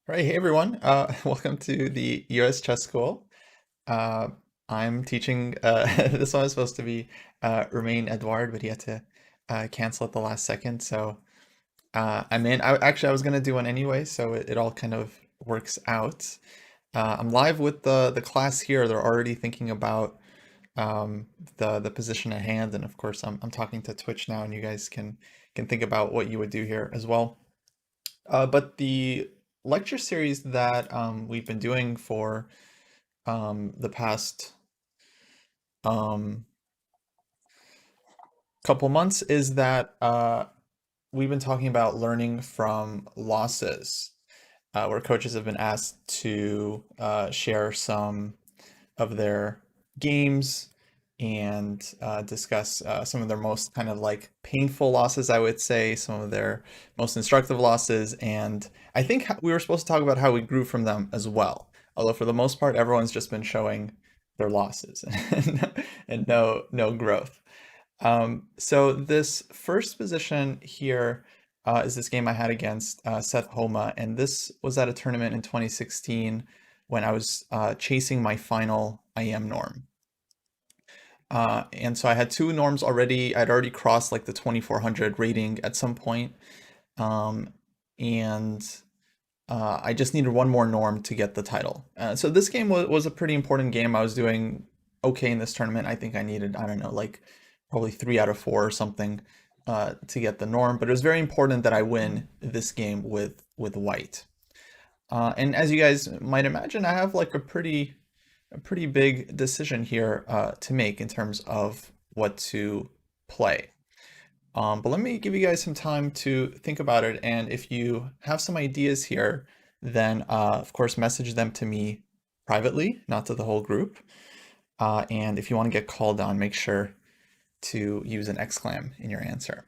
All right, hey everyone. Welcome to the US Chess School. Uh, I'm teaching, this one is supposed to be Romain Edouard, but he had to cancel at the last second. So I'm in. I was going to do one anyway, so it all kind of works out. I'm live with the class here. They're already thinking about the position at hand. And of course, I'm talking to Twitch now, and you guys can think about what you would do here as well. But the lecture series that we've been doing for the past um, couple months is that we've been talking about learning from losses, where coaches have been asked to share some of their games and discuss some of their most kind of like painful losses, I would say, some of their most instructive losses. And I think we were supposed to talk about how we grew from them as well. Although for the most part, everyone's just been showing their losses and no growth. So this first position here is this game I had against Seth Homa, and this was at a tournament in 2016 when I was chasing my final IM norm. And so I had two norms already. I'd already crossed like the 2400 rating at some point. Um, and I just needed one more norm to get the title. So this game was a pretty important game. I was doing okay in this tournament. I think I needed, I don't know, like probably 3 out of 4 or something to get the norm. But it was very important that I win this game with white. And as you guys might imagine, I have like a pretty big decision here to make in terms of what to play. But let me give you guys some time to think about it. And if you have some ideas here, then of course message them to me privately, not to the whole group. And if you want to get called on, make sure to use an exclam in your answer.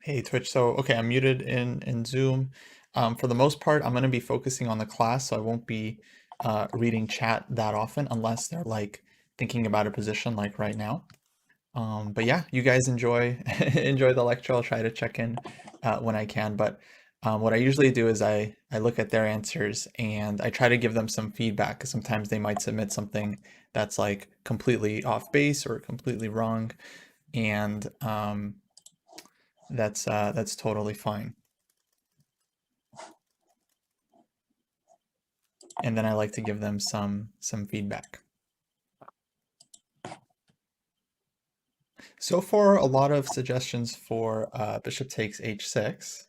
Hey Twitch, so okay, I'm muted in Zoom. For the most part, I'm going to be focusing on the class, so I won't be reading chat that often unless they're like thinking about a position like right now. But yeah, you guys enjoy enjoy the lecture. I'll try to check in when I can. But what I usually do is I look at their answers and I try to give them some feedback because sometimes they might submit something that's like completely off base or completely wrong, and that's totally fine. And then I like to give them some feedback. So far, a lot of suggestions for bishop takes h6.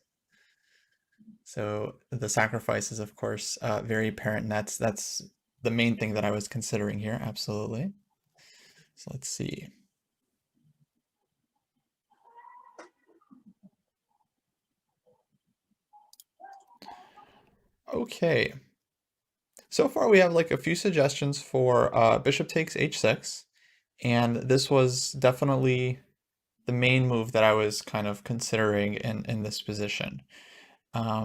So the sacrifice is, of course, very apparent, and that's the main thing that I was considering here, absolutely. So let's see. Okay. So far we have like a few suggestions for bishop takes h6, and this was definitely the main move that I was kind of considering in this position.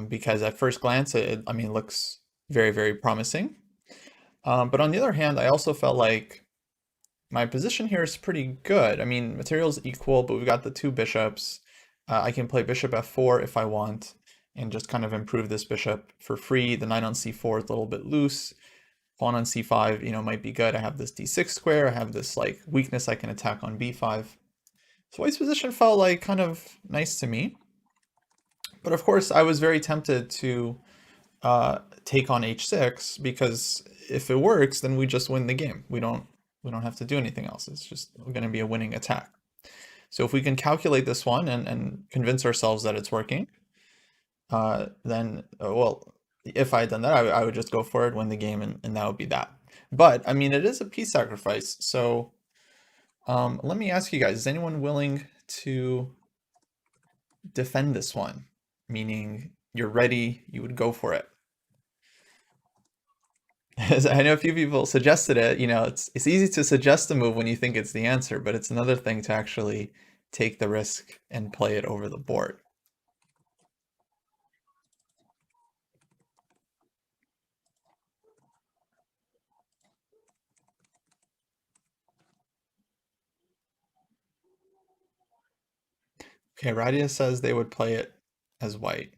Because at first glance, I mean, looks very, very promising. But on the other hand, I also felt like my position here is pretty good. I mean, material's equal, but we've got the two bishops. I can play bishop f4 if I want, and just kind of improve this bishop for free. The knight on c4 is a little bit loose. Pawn on c5, might be good. I have this d6 square. I have this like weakness I can attack on b5. So white's position felt like kind of nice to me. But of course, I was very tempted to take on h6 because if it works, then we just win the game. We don't have to do anything else. It's just going to be a winning attack. So if we can calculate this one and convince ourselves that it's working, then well, if I had done that, I would just go for it, win the game, and that would be that. But I mean, it is a piece sacrifice. So let me ask you guys: is anyone willing to defend this one? Meaning you're ready, you would go for it. As I know a few people suggested it. It's easy to suggest a move when you think it's the answer, but it's another thing to actually take the risk and play it over the board. Okay, Radia says they would play it as white.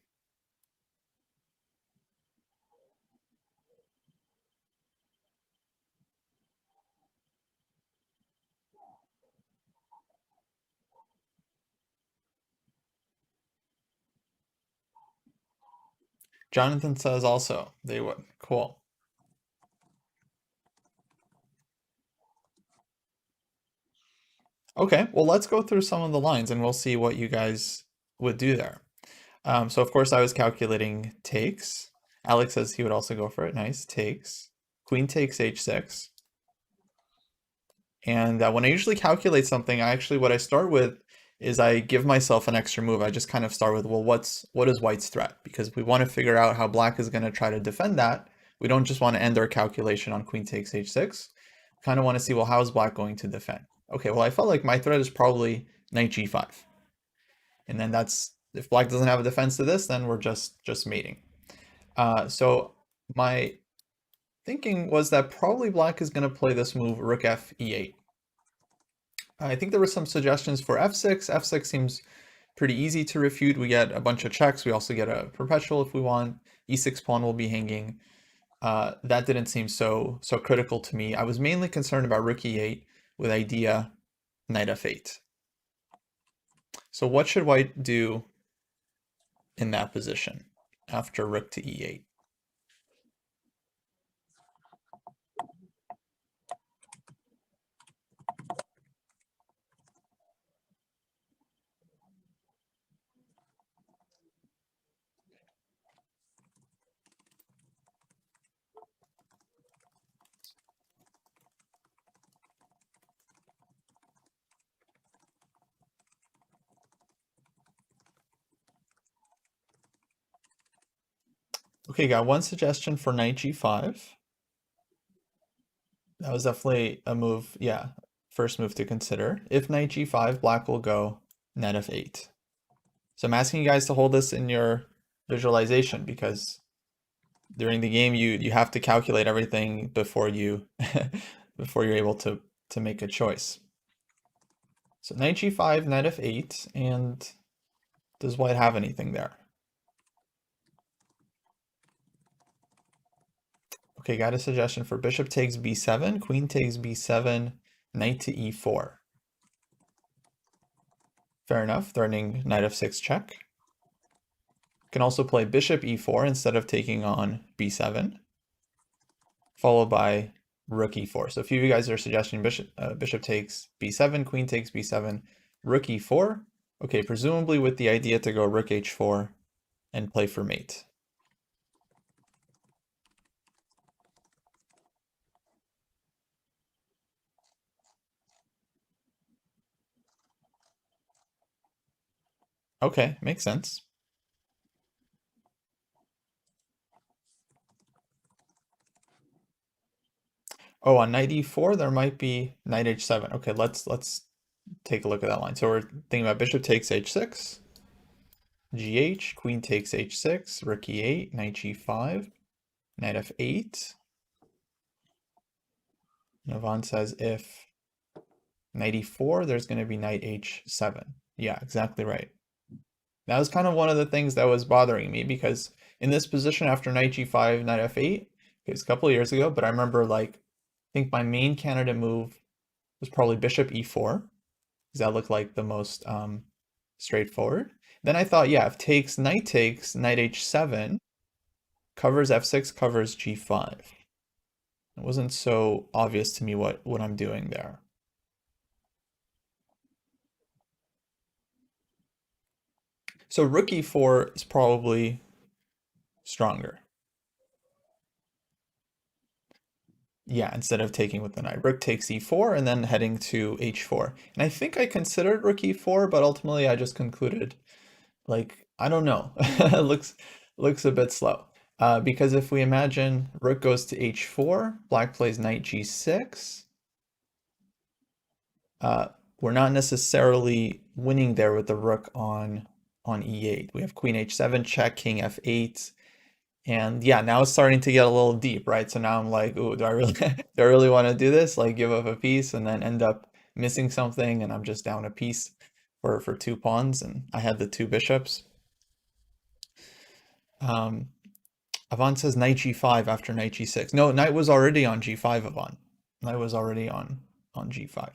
Jonathan says also they would. Cool. Okay, well, let's go through some of the lines and we'll see what you guys would do there. So, of course, I was calculating takes. Alex says he would also go for it. Nice. Takes. Queen takes h6. And when I usually calculate something, what I start with is I give myself an extra move. I just kind of start with, well, what is white's threat? Because we want to figure out how black is going to try to defend that. We don't just want to end our calculation on queen takes h6. Kind of want to see, well, how is black going to defend? Okay, well, I felt like my threat is probably knight g5. And then if black doesn't have a defense to this, then we're just mating. So my thinking was that probably black is going to play this move rook f e8. I think there were some suggestions for f6. F6 seems pretty easy to refute. We get a bunch of checks. We also get a perpetual if we want. E6 pawn will be hanging. That didn't seem so critical to me. I was mainly concerned about rook e8 with idea knight f8. So what should white do in that position after rook to e8? Okay, got one suggestion for knight g5. That was definitely a move, yeah, first move to consider. If knight g5, black will go knight f8. So I'm asking you guys to hold this in your visualization because during the game you have to calculate everything before you before you're able to make a choice. So knight g5, knight f8, and does white have anything there? Okay, got a suggestion for bishop takes b7, queen takes b7, knight to e4. Fair enough, threatening knight f6 check. Can also play bishop e4 instead of taking on b7, followed by rook e4. So a few of you guys are suggesting bishop takes b7, queen takes b7, rook e4. Okay, presumably with the idea to go rook h4 and play for mate. Okay, makes sense. Oh, on knight e4, there might be knight h7. Okay, let's take a look at that line. So we're thinking about bishop takes h6, gh, queen takes h6, rook e8, knight g5, knight f8. Navan says if knight e4, there's going to be knight h7. Yeah, exactly right. That was kind of one of the things that was bothering me because in this position after knight g5, knight f8, it was a couple of years ago, but I remember like, I think my main candidate move was probably bishop e4, because that looked like the most straightforward. Then I thought, yeah, if takes, knight h7, covers f6, covers g5. It wasn't so obvious to me what I'm doing there. So rook e4 is probably stronger. Yeah, instead of taking with the knight. Rook takes e4 and then heading to h4. And I think I considered rook e4, but ultimately I just concluded, like, I don't know. It looks a bit slow. Because if we imagine rook goes to h4, black plays knight g6, uh, we're not necessarily winning there with the rook on e8. We have queen h7 check, king f8, and yeah, now it's starting to get a little deep, right? So now I'm like, ooh, do I really do I really want to do this? Like give up a piece and then end up missing something, and I'm just down a piece for two pawns, and I had the two bishops. Um, Ivan says knight g5 after knight g6. No, knight was already on g5, Ivan. Knight was already on g5.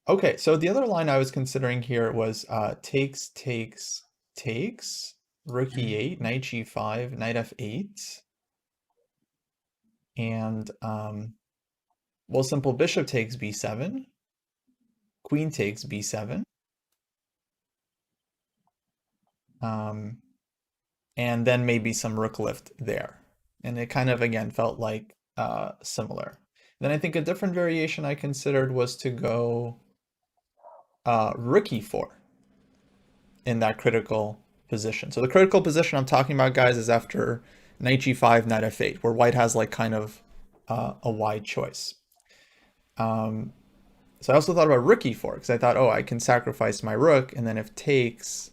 Okay, so the other line I was considering here was takes, takes, takes, rook e8, knight g5, knight f8, and well, simple bishop takes b7, queen takes b7, um, and then maybe some rook lift there. And it kind of, again, felt like similar. Then I think a different variation I considered was to go rook e4 in that critical position. So the critical position I'm talking about, guys, is after knight g5, knight f8, where white has like kind of a wide choice. So I also thought about rook e4 because I thought, oh, I can sacrifice my rook, and then if takes,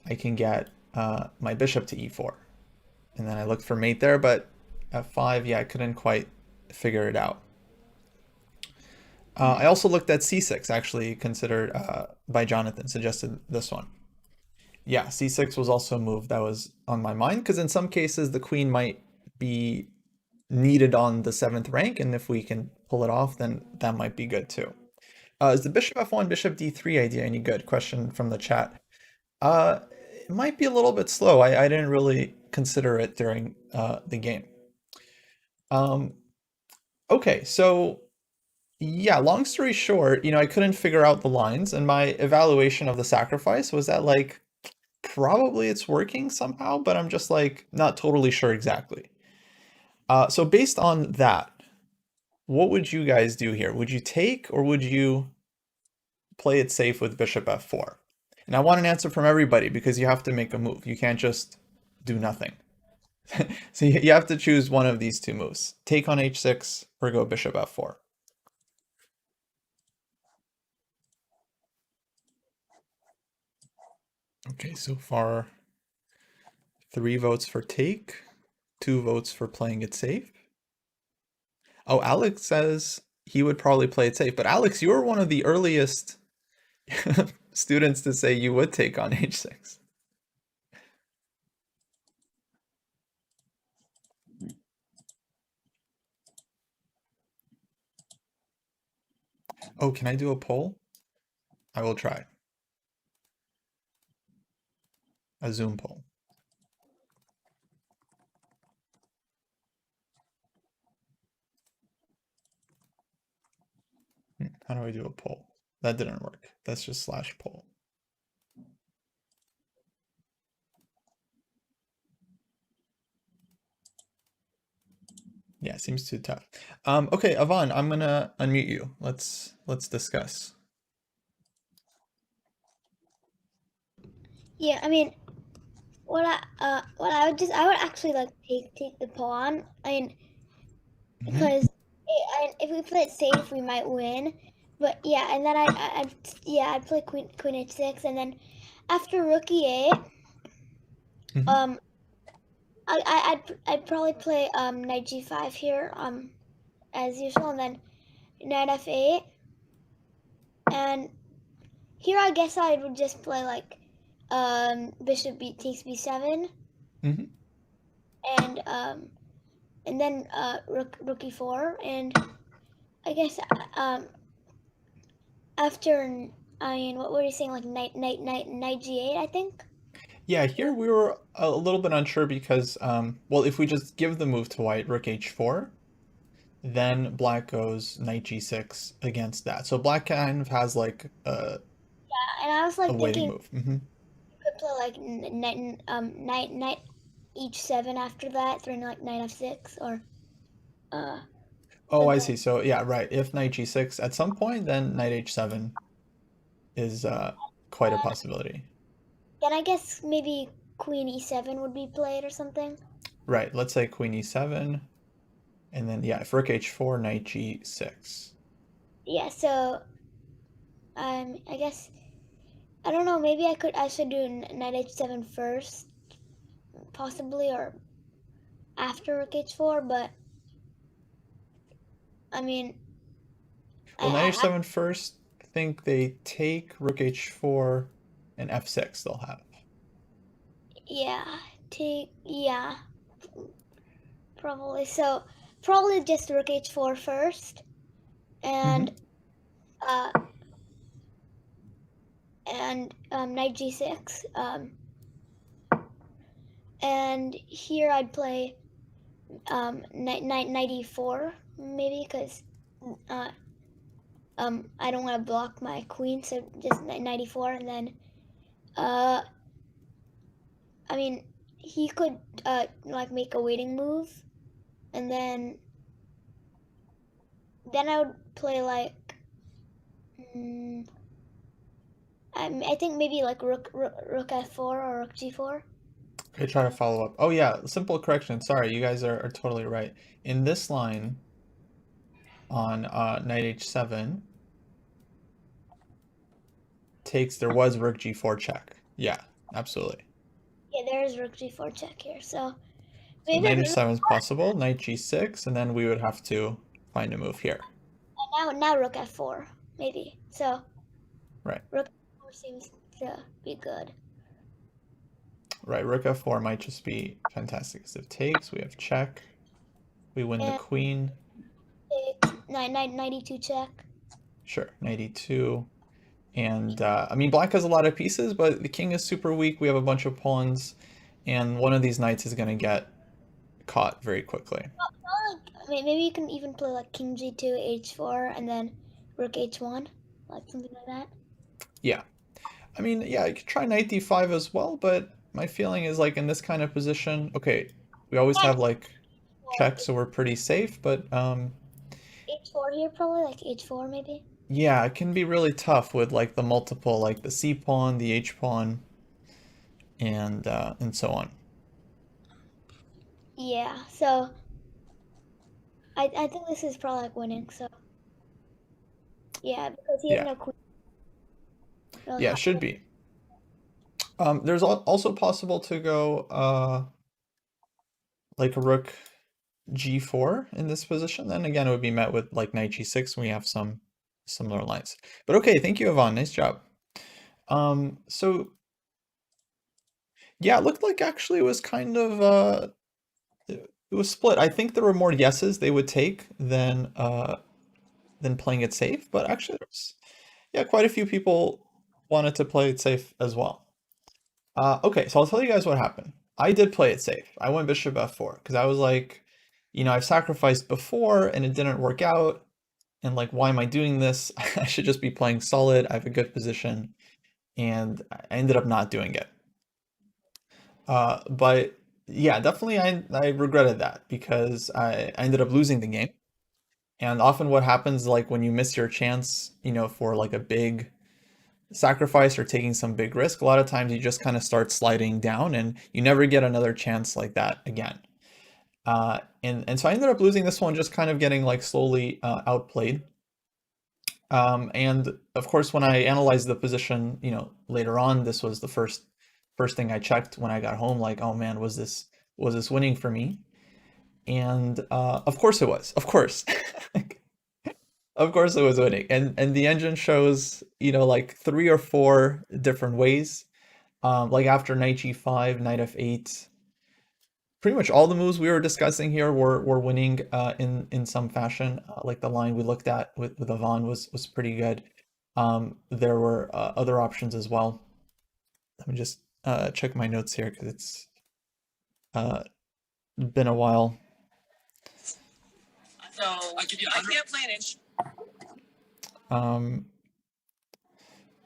I can get my bishop to e4. And then I looked for mate there, but f5, yeah, I couldn't quite figure it out. I also looked at c6, actually considered by Jonathan, suggested this one. Yeah, c6 was also a move that was on my mind because in some cases the queen might be needed on the 7th rank, and if we can pull it off, then that might be good too. Is the bishop f1, bishop d3 idea any good? Question from the chat. It might be a little bit slow. I didn't really consider it during the game. Um, okay, so yeah, long story short, I couldn't figure out the lines, and my evaluation of the sacrifice was that like probably it's working somehow, but I'm just like not totally sure exactly. So based on that, what would you guys do here? Would you take or would you play it safe with bishop f4? And I want an answer from everybody because you have to make a move. You can't just do nothing. So you have to choose one of these two moves. Take on h6 or go bishop f4. Okay, so far 3 votes for take, 2 votes for playing it safe. Oh, Alex says he would probably play it safe. But Alex, you were one of the earliest students to say you would take on h6. Oh, can I do a poll? I will try. A Zoom poll. How do I do a poll? That didn't work. That's just slash poll. Yeah, it seems too tough. Okay, Avan, I'm gonna unmute you. Let's discuss. Yeah, I mean, I would actually like take the pawn. I mean, Mhm. because if we play it safe, we might win. But yeah, and then I'd play queen h6, and then after rook e8, Mhm. um, I'd probably play knight g5 here as usual, and then knight f8, and here I guess I would just play like bishop takes b7, Mhm. and then rook e4, and I guess after what were you saying, like knight g8, I think. Yeah, here we were a little bit unsure because well, if we just give the move to white, rook h4, then black goes knight g6 against that. So black kind of has like And I was a like waiting thinking move. Hmm. you could play like knight h7 after that, then like knight f6 or uh Oh, I something. see. So yeah, right. If knight g6 at some point, then knight h7 is quite a possibility. Then I guess maybe queen e7 would be played or something. Right. Let's say queen e7, and then yeah, if rook h4, knight g6. Yeah, so I guess I don't know. Maybe I should do knight h7 first, possibly, or after rook h4. But I mean, Well, knight I h7 first. I think they take rook h4 and f6 they'll have. yeah, yeah, probably. So probably just rook h4 first, and Hmm. uh knight g6. And here I'd play knight e4 maybe because uh I don't want to block my queen, so just knight e4, and then uh I mean he could like make a waiting move, and then I would play like mm, I think maybe like rook f4 or rook g4. Okay, try to follow up. Oh yeah, simple correction. Sorry, you guys are totally right. In this line on knight h7 takes, there was rook g4 check. Yeah, absolutely. Yeah, there is rook g4 check here, so So maybe knight h7 is possible, knight g6, and then we would have to find a move here. now rook f4 maybe. So Right, rook f4 seems to be good. right. Rook f4 might just be fantastic. Because if takes, we have check. We win the And queen. knight e2 check. Sure, knight e2. And I mean, black has a lot of pieces, but the king is super weak. We have a bunch of pawns, and one of these knights is going to get caught very quickly. Well, like, maybe you can even play like king g2, h4, and then rook h1, like something like that. Yeah. I mean, yeah, you could try knight d5 as well, but my feeling is like in this kind of position, okay, we always And have like or checks, so we're pretty safe, but h4 here, probably like h4 maybe. yeah, it can be really tough with like the multiple, like the c pawn, the h pawn, and so on. Yeah, so I think this is probably like winning. So yeah, because he has Yeah, no queen really yeah, it hot. should be. There's also possible to go like a rook g4 in this position. Then again, it would be met with like knight g6. We have some similar lines. But okay, thank you, Yvonne. Nice job. So yeah, it looked like actually it was kind of it was split. I think there were more yeses they would take than playing it safe, but actually there's yeah, quite a few people wanted to play it safe as well. Okay, so I'll tell you guys what happened. I did play it safe. I went bishop f4 because I was like, I've sacrificed before and it didn't work out, and like, why am I doing this? I should just be playing solid. I have a good position, and I ended up not doing it. But yeah, definitely I regretted that because I ended up losing the game. And often what happens like when you miss your chance, for like a big sacrifice or taking some big risk, a lot of times you just kind of start sliding down and you never get another chance like that again. And so I ended up losing this one, just kind of getting like slowly outplayed. And of course, when I analyzed the position, later on, this was the first thing I checked when I got home. Like, oh man, was this winning for me? And of course it was. Of course, of course it was winning. And the engine shows, like three or four different ways. Like after knight g5, knight f8, pretty much all the moves we were discussing here were winning in some fashion. Like the line we looked at with Yvonne was pretty good. There were other options as well. Let me just check my notes here because it's uh, been a while. So I can't plan it. Um,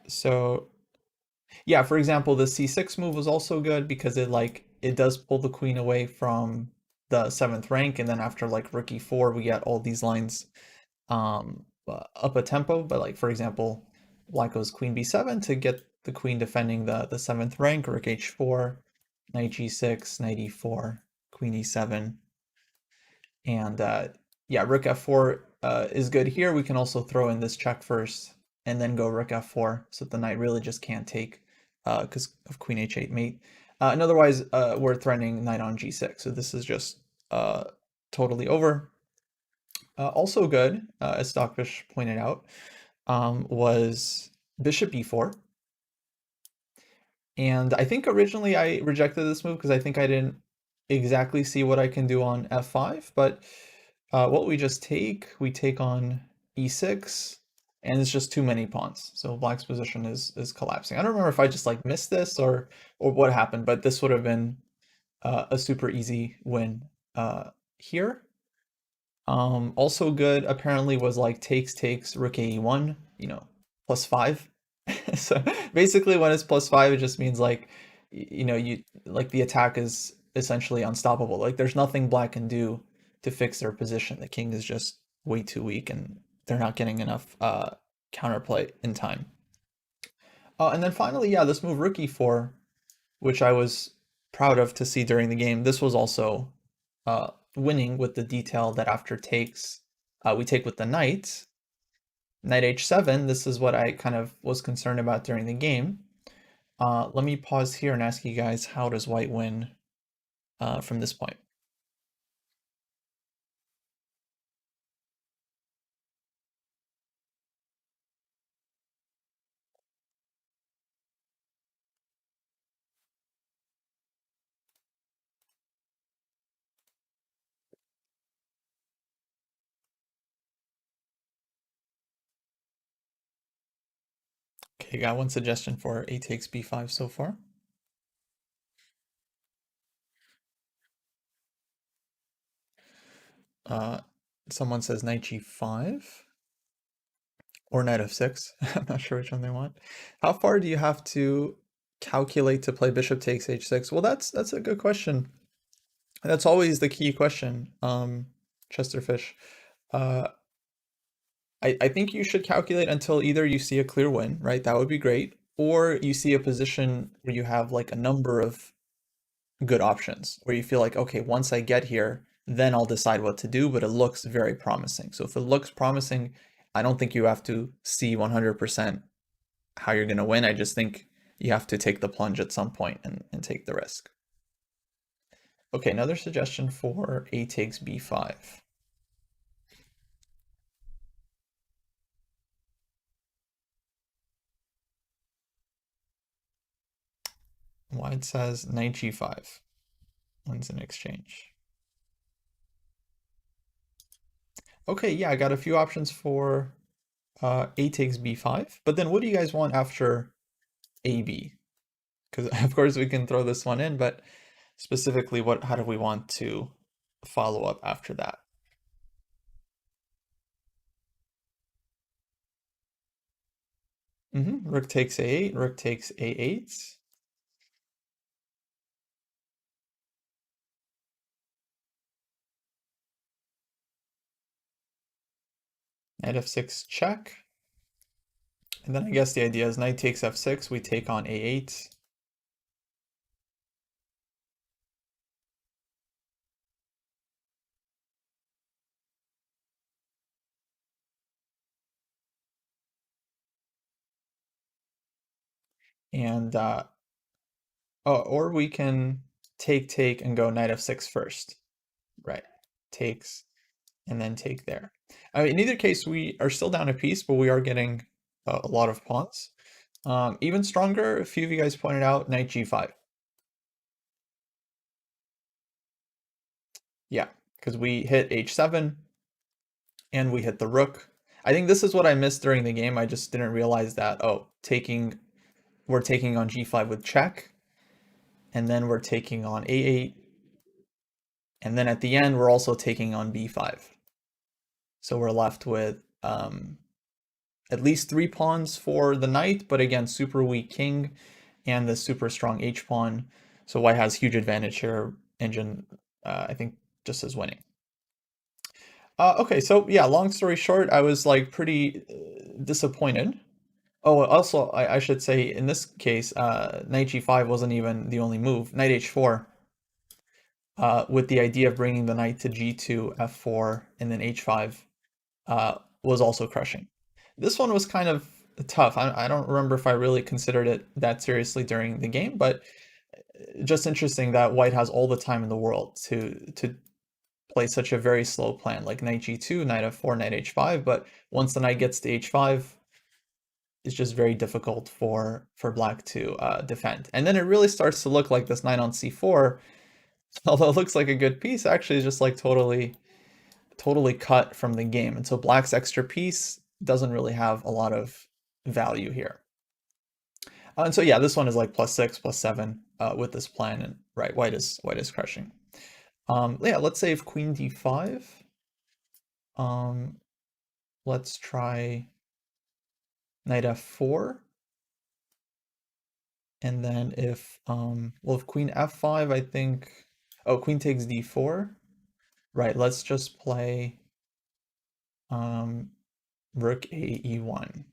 so Yeah, for example, the c6 move was also good because it does pull the queen away from the seventh rank, and then after like rook e4, we get all these lines up a tempo. But like for example, black goes queen b7 to get the queen defending the seventh rank, rook h4, knight g6, knight e4, queen e7, and yeah, rook f4 is good here. We can also throw in this check first and then go rook f4, so the knight really just can't take because of queen h8 mate. And otherwise, we're threatening knight on g6, so this is just totally over. Also good, as Stockfish pointed out, was bishop e4. And I think originally I rejected this move because I think I didn't exactly see what I can do on f5, but what we take on e6, and it's just too many pawns. So black's position is collapsing. I don't remember if I just like missed this or what happened, but this would have been a super easy win here. Also good apparently was like takes rook ae1, +5. So basically when it's +5, it just means like you like the attack is essentially unstoppable. Like there's nothing black can do to fix their position. The king is just way too weak and they're not getting enough counterplay in time. And then finally, yeah, this move rook e4, which I was proud of to see during the game. This was also winning with the detail that after takes, we take with the knight. Knight h7, this is what I kind of was concerned about during the game. Let me pause here and ask you guys, how does white win from this point? Okay, got one suggestion for a takes b5 so far. Uh, Someone says knight g5 or knight f6. I'm not sure which one they want. How far do you have to calculate to play bishop takes h6? Well, that's a good question. That's always the key question, Chesterfish. Uh, I think you should calculate until either you see a clear win, right? That would be great. Or you see a position where you have like a number of good options where you feel like, okay, once I get here, then I'll decide what to do, but it looks very promising. So if it looks promising, I don't think you have to see 100% how you're going to win. I just think you have to take the plunge at some point and take the risk. Okay, another suggestion for a takes b5. White says knight g5 wins an exchange. Okay, yeah, I got a few options for a takes b5, but then what do you guys want after ab? Because of course we can throw this one in, but specifically, how do we want to follow up after that? Rook takes a8, rook takes a8. Knight f6 check. And then I guess the idea is knight takes f6, we take on a8. And, or we can take, and go knight f6 first. Right, takes, and then take there. I mean, in either case, we are still down a piece, but we are getting a lot of pawns. Even stronger, a few of you guys pointed out, knight g5. Yeah, because we hit h7 and we hit the rook. I think this is what I missed during the game. I just didn't realize that, oh, we're taking on g5 with check, and then we're taking on a8, and then at the end, we're also taking on b5. So we're left with at least 3 pawns for the knight, but again, super weak king. and the super strong H pawn. So white has huge advantage here. Engine, I think, just is winning. Okay, so yeah, long story short, I was like pretty disappointed. Oh, also, I should say in this case, knight g5 wasn't even the only move. Knight h4, with the idea of bringing the knight to g2, f4, and then h5, was also crushing. This one was kind of tough. I don't remember if I really considered it that seriously during the game, but just interesting that white has all the time in the world to play such a very slow plan, like knight g2, knight f4, knight h5, but once the knight gets to h5, it's just very difficult for black to defend. And then it really starts to look like this knight on c4, although it looks like a good piece, actually is just like totally cut from the game. And so black's extra piece doesn't really have a lot of value here. And so yeah, this one is like +6, +7 with this plan, and right, white is crushing. Yeah, let's save queen d5. Let's try knight f4. And then if, well, if queen f5, I think, oh, queen takes d4. Right, let's just play rook a e1.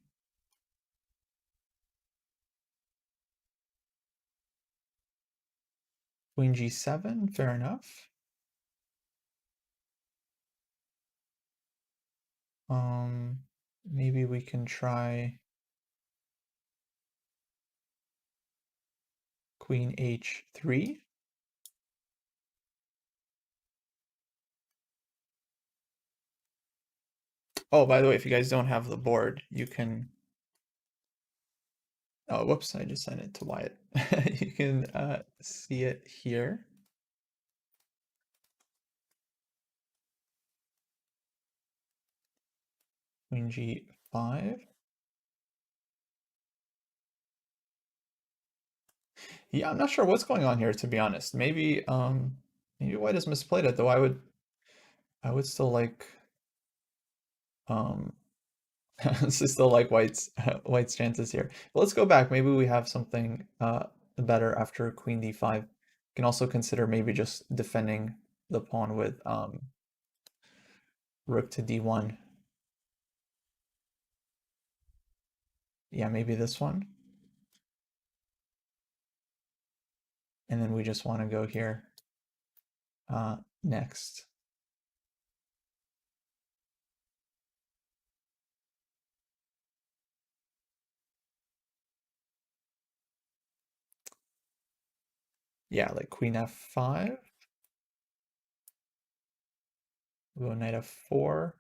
Queen g7, fair enough. Maybe we can try queen h3. Oh, by the way, if you guys don't have the board, you can, oh, whoops, I just sent it to Wyatt. You can see it here. Queen g5. Yeah, I'm not sure what's going on here, to be honest. Maybe maybe white has misplayed it, though I would still like still like white's chances here. But let's go back. Maybe we have something better after queen d5. You can also consider maybe just defending the pawn with rook to d1. Yeah, maybe this one. And then we just want to go here next. Yeah, like queen f5. We'll go knight f4.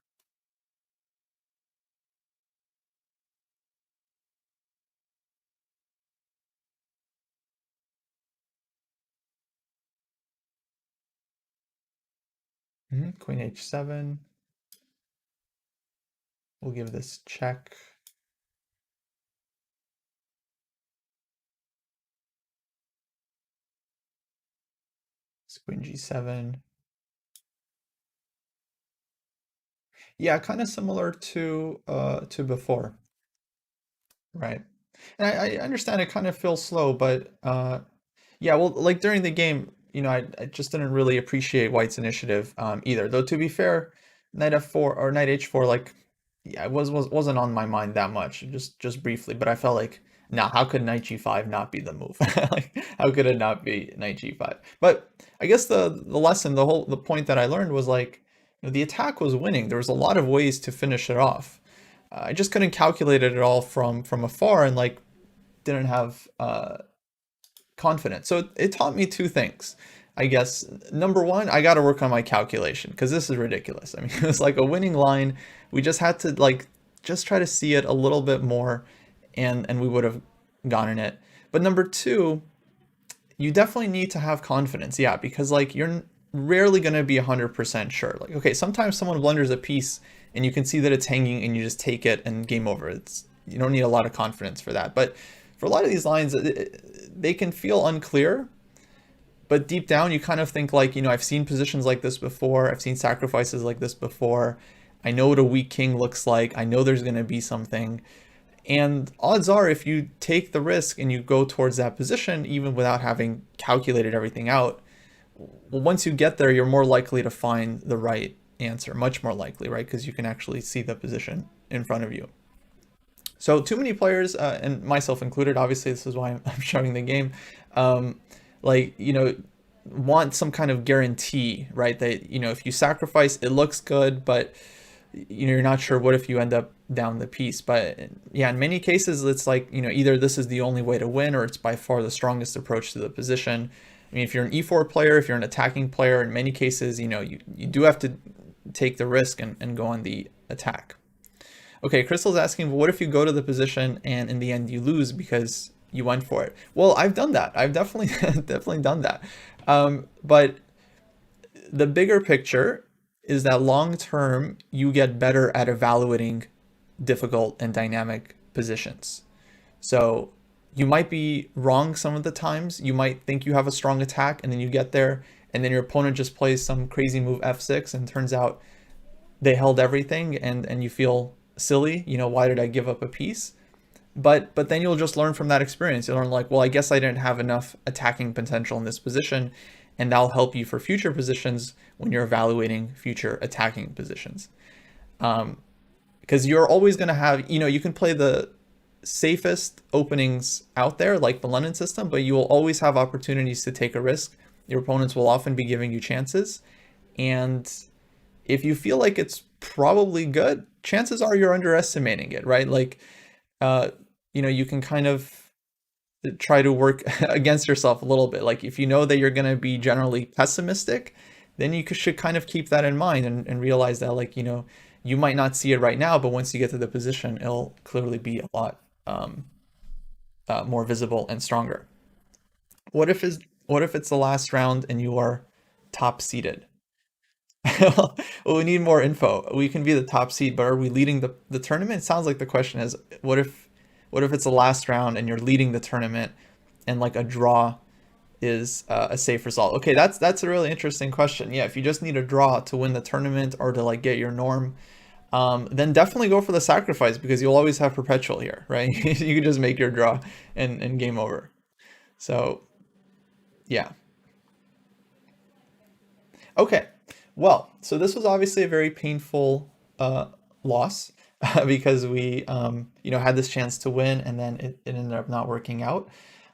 Queen h7. We'll give this check. Queen g7. Yeah, kind of similar to before, right? And I understand it kind of feels slow, but yeah, well, like during the game, you know, I just didn't really appreciate white's initiative either. Though to be fair, knight f4 or knight h4, like, yeah, it wasn't on my mind that much, just briefly. But I felt like, now how could knight g5 not be the move? Like, how could it not be knight g5? But I guess the lesson, the point that I learned was like, you know, the attack was winning. There was a lot of ways to finish it off. I just couldn't calculate it at all from afar, and like didn't have confidence. So it taught me two things. I guess number one, I got to work on my calculation because this is ridiculous. I mean, it was like a winning line. We just had to like just try to see it a little bit more, and we would have gotten it. But number two, you definitely need to have confidence. Yeah, because like you're rarely going to be 100% sure. Like, okay, sometimes someone blunders a piece and you can see that it's hanging and you just take it and game over. You don't need a lot of confidence for that. But for a lot of these lines, they can feel unclear, but deep down you kind of think like, you know, I've seen positions like this before. I've seen sacrifices like this before. I know what a weak king looks like. I know there's going to be something. And odds are, if you take the risk and you go towards that position, even without having calculated everything out, well, once you get there, you're more likely to find the right answer, much more likely, right? Because you can actually see the position in front of you. So too many players, and myself included, obviously this is why I'm showing the game, um, like, want some kind of guarantee, right? That, if you sacrifice, it looks good, but you're not sure what if you end up down the piece. But yeah, in many cases, it's like, either this is the only way to win or it's by far the strongest approach to the position. I mean, if you're an e4 player, if you're an attacking player, in many cases, you do have to take the risk and go on the attack. Okay, Crystal's asking, what if you go to the position and in the end you lose because you went for it? Well, I've done that. I've definitely definitely done that. But the bigger picture is that long term you get better at evaluating difficult and dynamic positions. So you might be wrong some of the times. You might think you have a strong attack and then you get there and then your opponent just plays some crazy move f6 and turns out they held everything and you feel silly, why did I give up a piece? But then you'll just learn from that experience. You'll learn like, well, I guess I didn't have enough attacking potential in this position, and that'll help you for future positions when you're evaluating future attacking positions. Because you're always going to have, you can play the safest openings out there, like the London system, but you will always have opportunities to take a risk. Your opponents will often be giving you chances, and if you feel like it's probably good, chances are you're underestimating it, right? Like, uh, you can kind of try to work against yourself a little bit. Like, if you know that you're going to be generally pessimistic, then you should kind of keep that in mind and realize that, like, you might not see it right now, but once you get to the position, it'll clearly be a lot more visible and stronger. What if is what if it's the last round and you are top seeded? Well, we need more info. We can be the top seed, but are we leading the tournament? It sounds like the question is, what if it's the last round and you're leading the tournament and like a draw is a safe result? Okay, that's a really interesting question. Yeah, if you just need a draw to win the tournament or to like get your norm, then definitely go for the sacrifice because you'll always have perpetual here, right? You can just make your draw and game over. So yeah. Okay. Well, so this was obviously a very painful loss because we, had this chance to win and then it ended up not working out.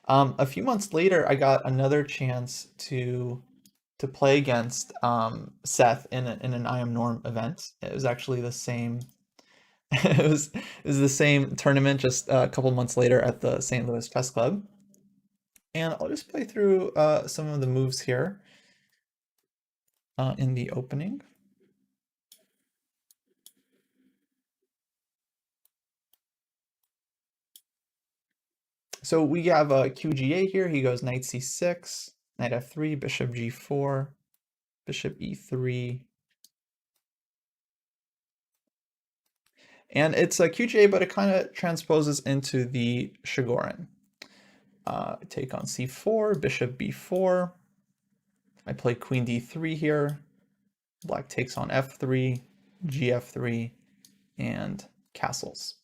A few months later, I got another chance to play against Seth in an I Am Norm event. It was actually the same. It was the same tournament, just a couple months later at the St. Louis Chess Club. And I'll just play through some of the moves here in the opening. So we have a QGA here. He goes knight c6, knight f3, bishop g4, bishop e3. And it's a QGA, but it kind of transposes into the Shigorin. Take on c4, bishop b4. I play queen d3 here. Black takes on f3, gf3, and castles.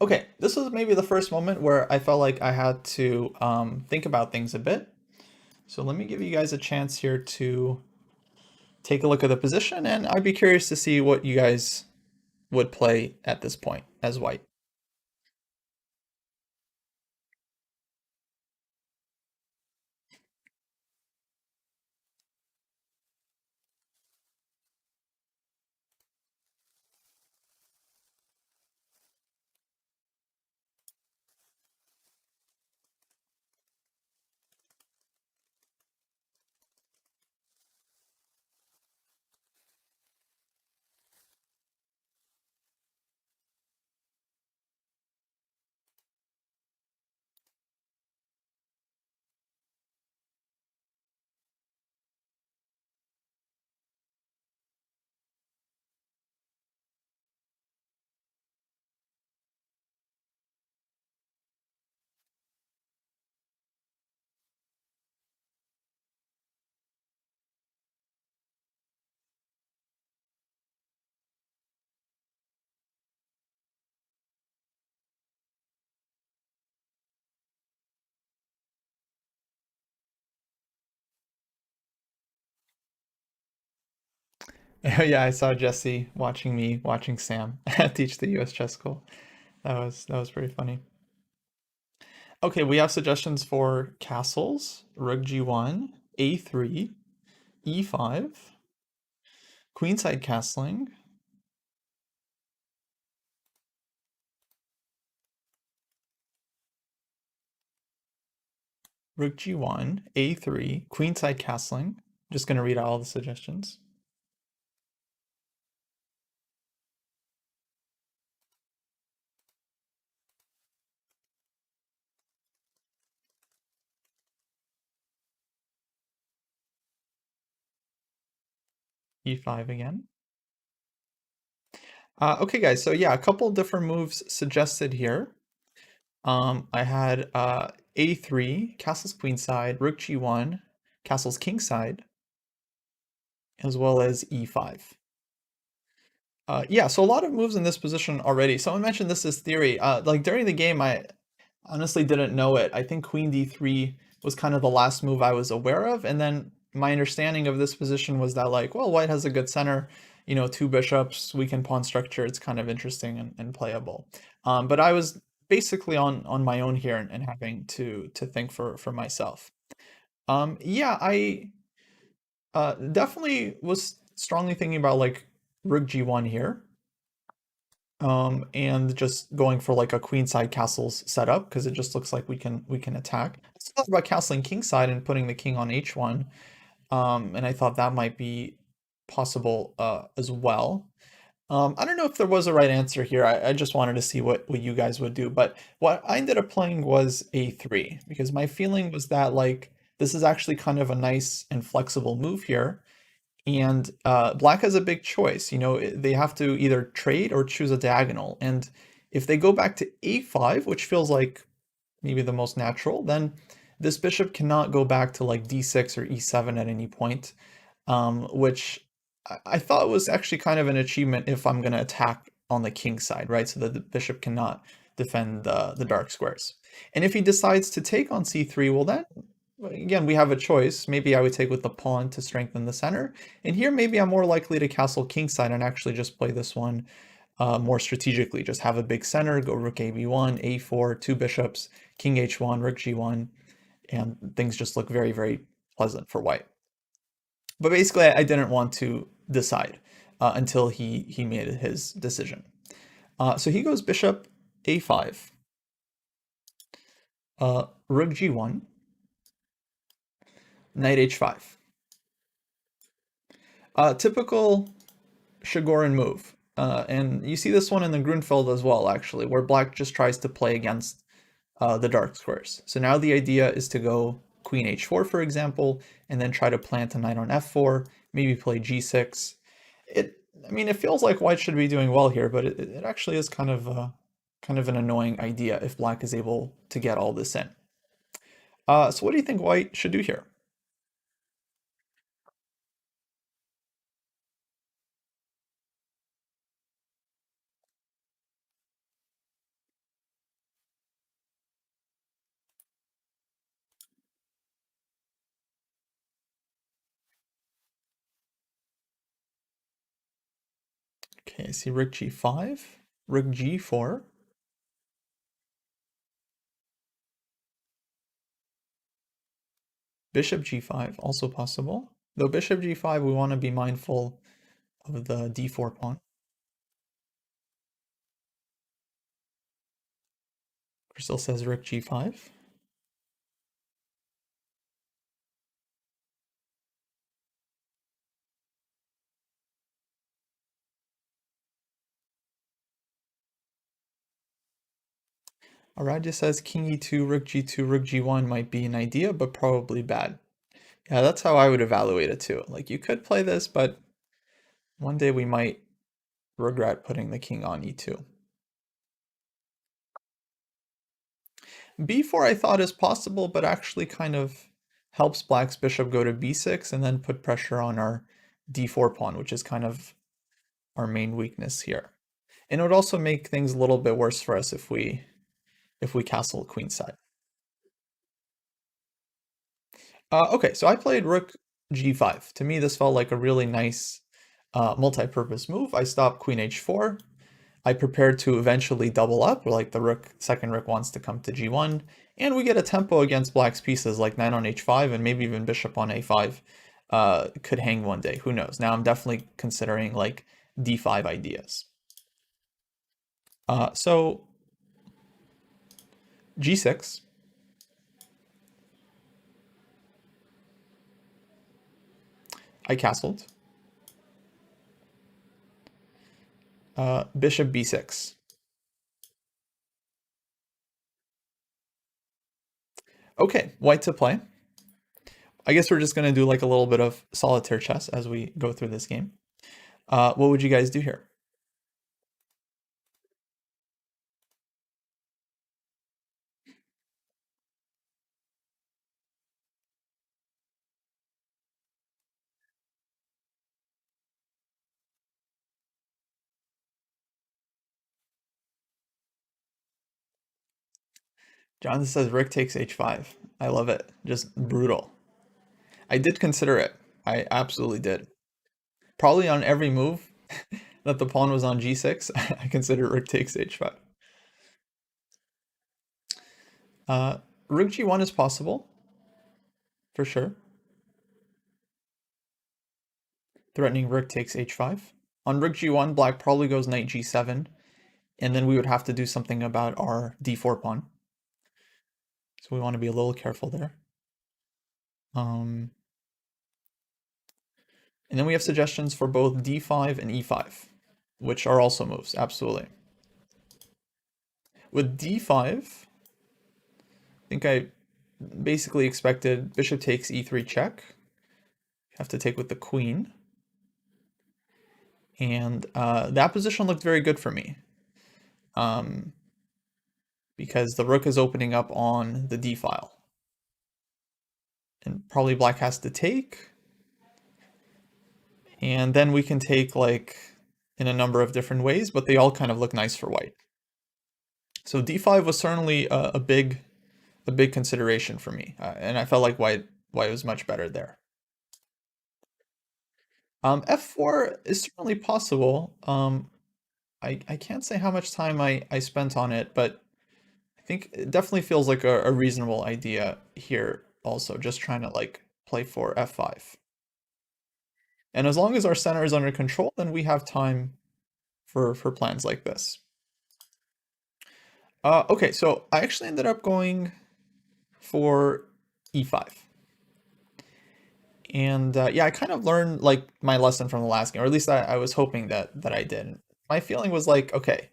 Okay, this was maybe the first moment where I felt like I had to think about things a bit. So let me give you guys a chance here to take a look at the position, and I'd be curious to see what you guys would play at this point as white. Yeah, I saw Jesse watching me, watching Sam teach the US chess school. That was pretty funny. Okay, we have suggestions for castles, rook g1, a3, e5, queenside castling, rook g1, a3, queenside castling. Just going to read out all the suggestions. e5 again. Okay, guys, so yeah, a couple different moves suggested here. I had a3, castles queenside, rook g1, castles kingside, as well as e5. Yeah, so a lot of moves in this position already. Someone mentioned this as theory. Like during the game, I honestly didn't know it. I think queen d3 was kind of the last move I was aware of, and then my understanding of this position was that like, well, white has a good center, two bishops, weakened pawn structure. It's kind of interesting and playable. But I was basically on my own here and having to think for myself. Yeah, I definitely was strongly thinking about like rook g1 here. And just going for like a queenside castles setup because it just looks like we can attack. I still thought about castling kingside and putting the king on h1, and I thought that might be possible as well. I don't know if there was a right answer here. I just wanted to see what you guys would do, but what I ended up playing was a3 because my feeling was that like this is actually kind of a nice and flexible move here. And black has a big choice. They have to either trade or choose a diagonal. And if they go back to a5, which feels like maybe the most natural, then this bishop cannot go back to like d6 or e7 at any point, which I thought was actually kind of an achievement if I'm going to attack on the king side, right? So that the bishop cannot defend the dark squares. And if he decides to take on c3, well then, again, we have a choice. Maybe I would take with the pawn to strengthen the center. And here, maybe I'm more likely to castle kingside and actually just play this one more strategically. Just have a big center, go rook a b1, a4, two bishops, king h1, rook g1, and things just look very, very pleasant for white. But basically, I didn't want to decide until he made his decision. So he goes bishop a5, rook g1, knight h5. Typical Shigorin move. And you see this one in the Grunfeld as well, actually, where black just tries to play against the dark squares. So now the idea is to go queen h4, for example, and then try to plant a knight on f4, maybe play g6. I mean, it feels like white should be doing well here, but it actually is kind of an annoying idea if black is able to get all this in. So what do you think white should do here? Okay, I see rook g5, rook g4. Bishop g5, also possible. Though bishop g5, we want to be mindful of the d4 pawn. Crystal says rook g5. Aradia says king e2, rook g2, rook g1 might be an idea, but probably bad. Yeah, that's how I would evaluate it too. Like, you could play this, but one day we might regret putting the king on e2. b4 I thought is possible, but actually kind of helps black's bishop go to b6 and then put pressure on our d4 pawn, which is kind of our main weakness here. And it would also make things a little bit worse for us if we castle queenside. Okay, so I played rook g5. To me, this felt like a really nice multi-purpose move. I stop queen h4. I prepare to eventually double up, or like the second rook wants to come to g1, and we get a tempo against black's pieces like knight on h5 and maybe even bishop on a5 could hang one day. Who knows? Now I'm definitely considering like d5 ideas. So g6. I castled. Bishop b6. Okay, white to play. I guess we're just going to do like a little bit of solitaire chess as we go through this game. What would you guys do here? Jonathan says rook takes h5. I love it. Just brutal. I did consider it. I absolutely did. Probably on every move that the pawn was on g6, I consider rook takes h5. Rook g1 is possible, for sure. Threatening rook takes h5. On rook g1, black probably goes knight g7, and then we would have to do something about our d4 pawn. So we want to be a little careful there. And then we have suggestions for both d5 and e5, which are also moves, absolutely. With d5, I think I basically expected bishop takes e3 check. Have to take with the queen. And that position looked very good for me. Because the rook is opening up on the d file. And probably black has to take. And then we can take like in a number of different ways, but they all kind of look nice for white. So d5 was certainly a big consideration for me, and I felt like white was much better there. F4 is certainly possible. I can't say how much time I spent on it, but I think it definitely feels like a reasonable idea here also, just trying to like play for f5. And as long as our center is under control, then we have time for plans like this. Okay, so I actually ended up going for e5. And yeah, I kind of learned like my lesson from the last game, or at least I was hoping that I did. My feeling was like, okay,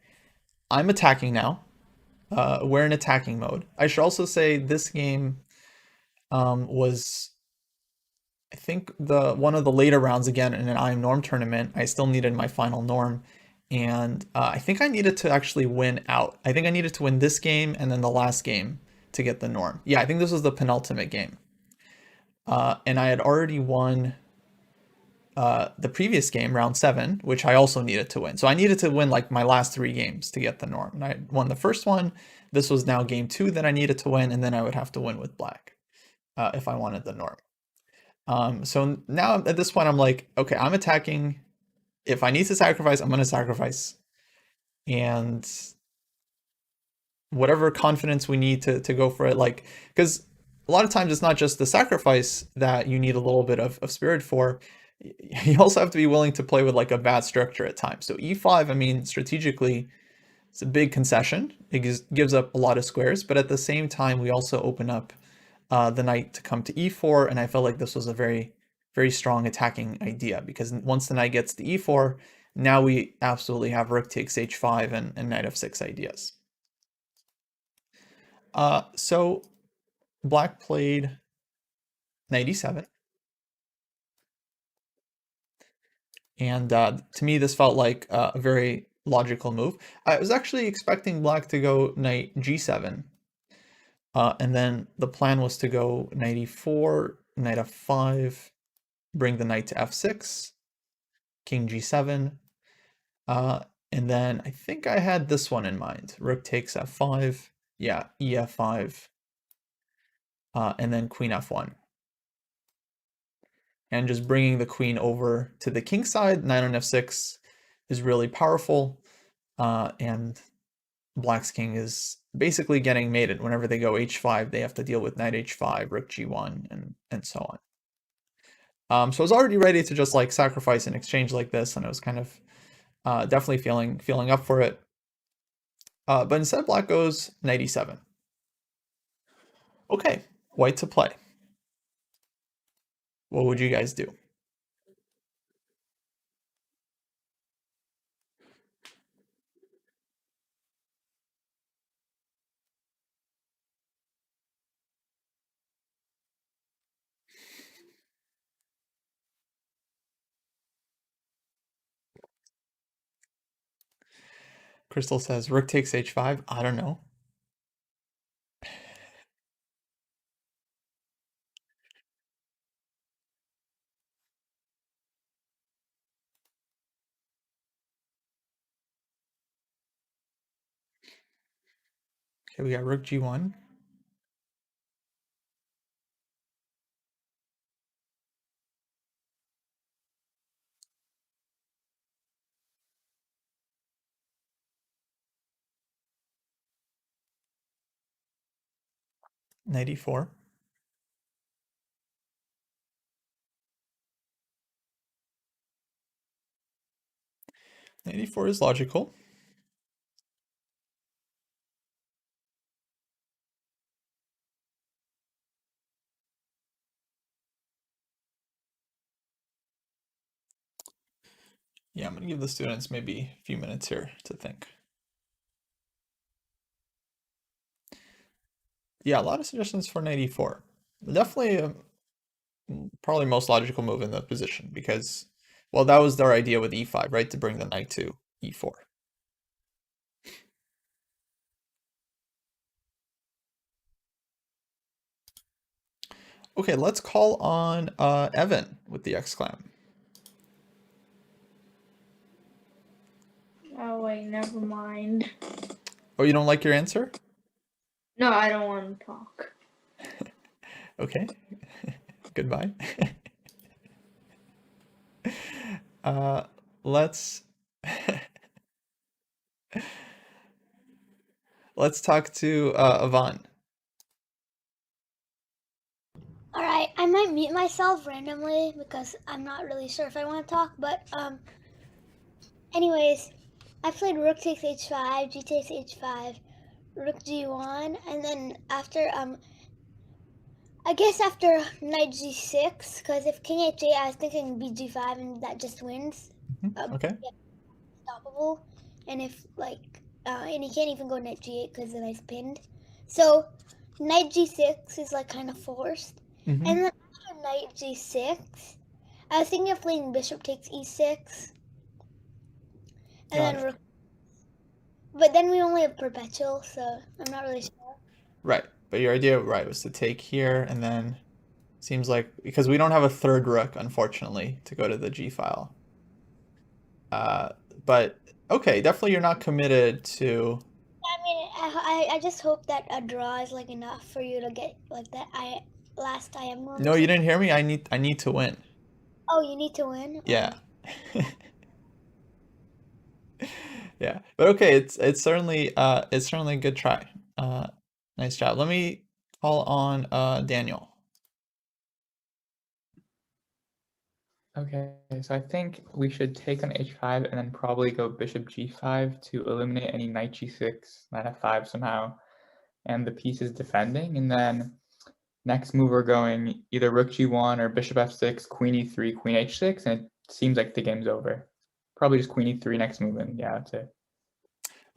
I'm attacking now. We're in attacking mode. I should also say this game was, I think, one of the later rounds again in an IM Norm tournament. I still needed my final Norm, and I think I needed to actually win out. I think I needed to win this game and then the last game to get the Norm. Yeah, I think this was the penultimate game. And I had already won the previous game, round 7, which I also needed to win. So I needed to win like my last 3 games to get the Norm. And I won the first one. This was now game 2 that I needed to win, and then I would have to win with black if I wanted the Norm. So now at this point, I'm like, okay, I'm attacking. If I need to sacrifice, I'm going to sacrifice. And whatever confidence we need to go for it, like, because a lot of times it's not just the sacrifice that you need a little bit of spirit for. You also have to be willing to play with like a bad structure at times. So e5, I mean, strategically, it's a big concession. It gives up a lot of squares, but at the same time, we also open up the knight to come to e4, and I felt like this was a very, very strong attacking idea, because once the knight gets to e4, now we absolutely have rook takes h5 and knight f6 ideas. So black played knight e7. And to me, this felt like a very logical move. I was actually expecting black to go knight g7. And then the plan was to go knight e4, knight f5, bring the knight to f6, king g7. And then I think I had this one in mind. Rook takes f5. Yeah, ef5. And then queen f1. and just bringing the queen over to the king side. Knight on f6 is really powerful, and Black's king is basically getting mated. Whenever they go h5, they have to deal with knight h5, rook g1, and so on. So I was already ready to just like sacrifice an exchange like this, and I was kind of definitely feeling up for it. But instead, Black goes knight e7. Okay, white to play. What would you guys do? Crystal says rook takes h5. I don't know. Okay, we got rook g1. Knight e4. Knight e4 is logical. Yeah, I'm going to give the students maybe a few minutes here to think. Yeah, a lot of suggestions for knight e4. Definitely probably most logical move in the position because, well, that was their idea with e5, right? To bring the knight to e4. Okay, let's call on Evan with the exclam. Oh wait, never mind. Oh, you don't like your answer? No, I don't want to talk. Okay. Goodbye. Let's let's talk to Yvonne. All right, I might mute myself randomly because I'm not really sure if I want to talk, but anyways, I played rook takes h5, g takes h5, rook g1, and then after I guess after knight g6, because if king h8, I was thinking bg5 and that just wins. Okay. Yeah, stoppable. And if and he can't even go knight g8 because the knight's pinned. So knight g6 is like kind of forced. Mm-hmm. And then after knight g6, I was thinking of playing bishop takes e6. And then rook. But then we only have perpetual, so I'm not really sure. Right. But your idea, right, was to take here and then seems like because we don't have a third rook, unfortunately, to go to the g file. But okay, definitely you're not committed to. I mean, I just hope that a draw is like enough for you to get like that last IM one. No, you didn't hear me. I need to win. Oh, you need to win. Yeah. Yeah, but okay, it's certainly a good try. Nice job. Let me call on Daniel. Okay, so I think we should take on h5 and then probably go bishop g5 to eliminate any knight g6, knight f5 somehow, and the piece is defending. And then next move we're going either rook g1 or bishop f6, queen e3, queen h6, and it seems like the game's over. Probably just queen e3 next move, and yeah, that's it.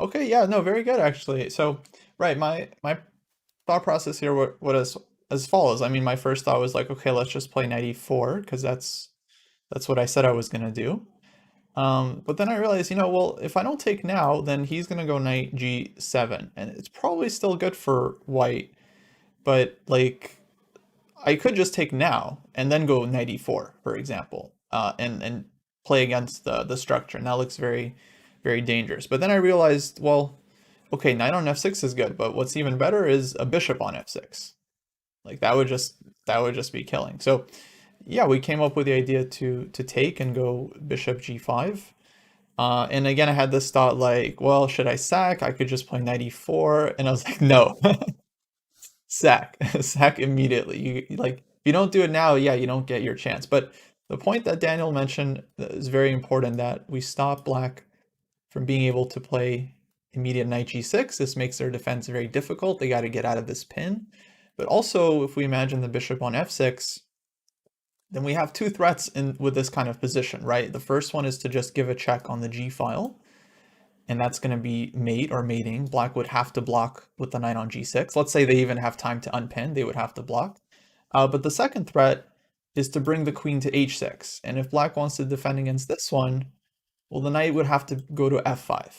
Okay, yeah, no, very good actually. So, right, my thought process here was as follows. I mean, my first thought was like, okay, let's just play knight e4 because that's what I said I was gonna do. But then I realized, well, if I don't take now, then he's gonna go knight g7, and it's probably still good for white, but like I could just take now and then go knight e4, for example, and play against the structure, and that looks very, very dangerous. But then I realized, well, okay, knight on f6 is good, but what's even better is a bishop on f6. Like that would just be killing. So yeah, we came up with the idea to take and go bishop g5. And again, I had this thought like, well, should I sack? I could just play knight e4. And I was like, no, sack, sack immediately. Like, if you don't do it now, yeah, you don't get your chance. But the point that Daniel mentioned is very important, that we stop black from being able to play immediate knight g6. This makes their defense very difficult. They got to get out of this pin. But also, if we imagine the bishop on f6, then we have two threats with this kind of position, right? The first one is to just give a check on the g file, and that's going to be mate or mating. Black would have to block with the knight on g6. Let's say they even have time to unpin, they would have to block. But the second threat is to bring the queen to h6. And if black wants to defend against this one, well, the knight would have to go to f5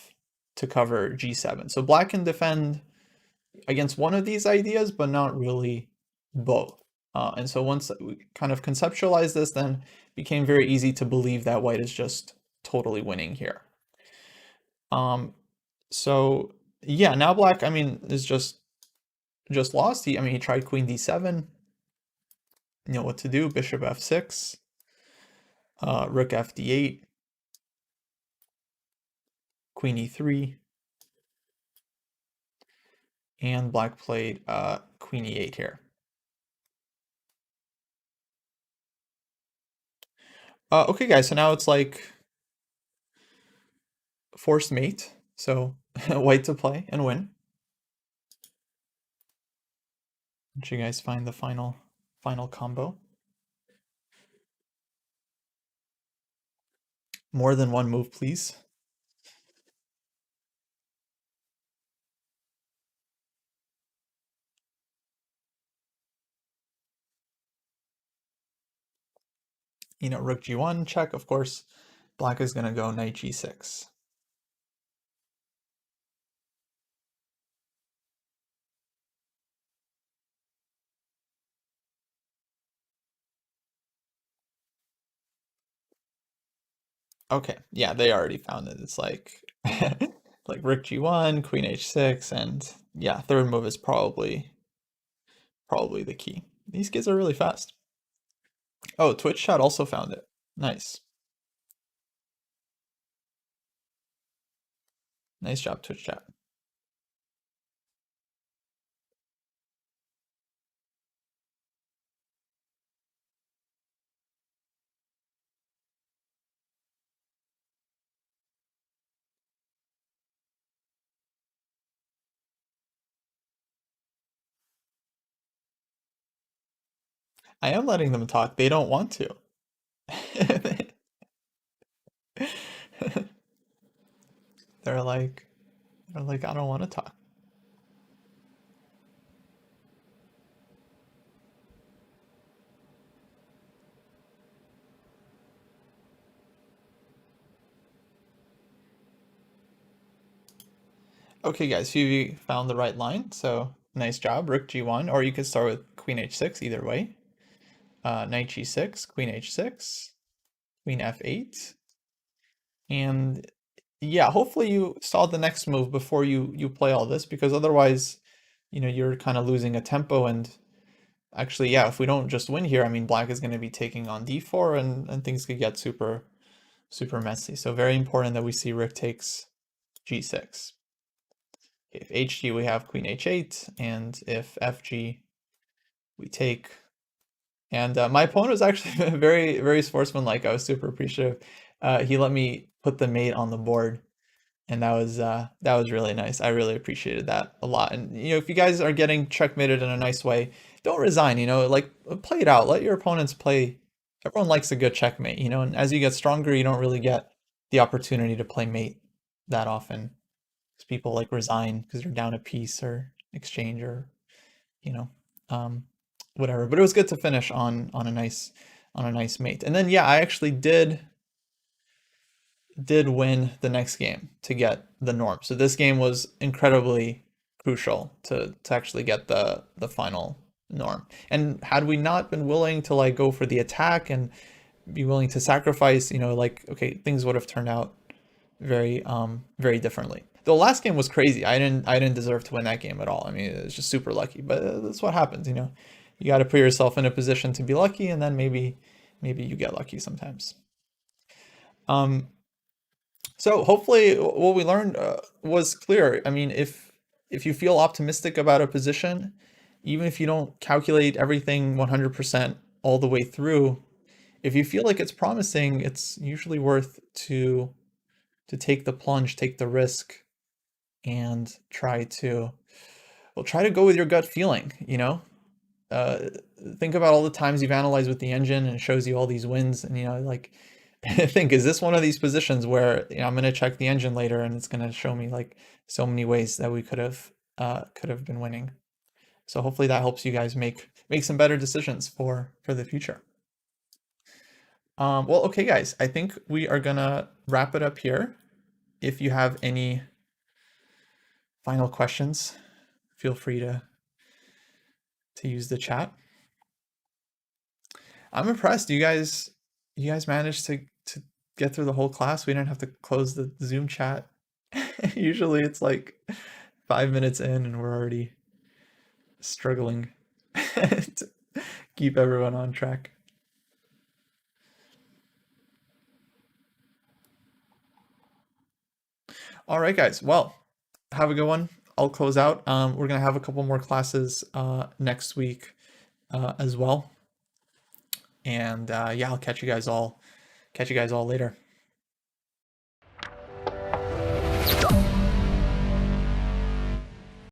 to cover g7. So black can defend against one of these ideas, but not really both. And so once we kind of conceptualize this, then it became very easy to believe that white is just totally winning here. So yeah, now black, I mean, is just lost. He tried queen d7. You know what to do, bishop f6, rook f d8, queen e3, and black played queen e8 here. Okay, guys, so now it's like forced mate, so white to play and win. Did you guys find the final combo? More than one move, please. You know, rook g1 check, of course. Black is going to go knight g6. Okay, yeah, they already found it. It's like like rook g1, queen h6, and yeah, third move is probably the key. These kids are really fast. Oh, Twitch chat also found it. Nice. Nice job, Twitch chat. I am letting them talk. They don't want to. They're like, I don't want to talk. Okay, guys, you found the right line, so nice job. Rook g1, or you could start with queen h6, either way. Knight g6, queen h6, queen f8, and yeah, hopefully you saw the next move before you play all this, because otherwise, you know, you're kind of losing a tempo. And actually, yeah, if we don't just win here, I mean, black is going to be taking on d4, and things could get super messy. So very important that we see rook takes g6. If hg, we have queen h8, and if fg, we take. And my opponent was actually very sportsmanlike. I was super appreciative. He let me put the mate on the board, and that was really nice. I really appreciated that a lot. And you know, if you guys are getting checkmated in a nice way, don't resign. You know, like, play it out. Let your opponents play. Everyone likes a good checkmate. You know, and as you get stronger, you don't really get the opportunity to play mate that often, because people like resign because they're down a piece or exchange, or you know, whatever. But it was good to finish on a nice mate. And then yeah, I actually did win the next game to get the norm. So this game was incredibly crucial to actually get the final norm. And had we not been willing to like go for the attack and be willing to sacrifice, you know, like, okay, things would have turned out very differently. The last game was crazy. I didn't deserve to win that game at all. I mean, it was just super lucky, but that's what happens, you know. you got to put yourself in a position to be lucky, and then maybe you get lucky sometimes. So hopefully what we learned was clear. I mean, if you feel optimistic about a position, even if you don't calculate everything 100% all the way through, if you feel like it's promising, it's usually worth to take the plunge, take the risk, and try to go with your gut feeling, you know? Think about all the times you've analyzed with the engine and it shows you all these wins, and like think, is this one of these positions where I'm going to check the engine later and it's going to show me like so many ways that we could have been winning. So hopefully that helps you guys make some better decisions for the future. Well, okay, guys, I think we are gonna wrap it up here. If you have any final questions, feel free to use the chat. I'm impressed. You guys managed to get through the whole class. We didn't have to close the Zoom chat. Usually it's like 5 minutes in and we're already struggling to keep everyone on track. All right, guys. Well, have a good one. I'll close out. We're gonna have a couple more classes next week as well. And yeah, I'll catch you guys all later.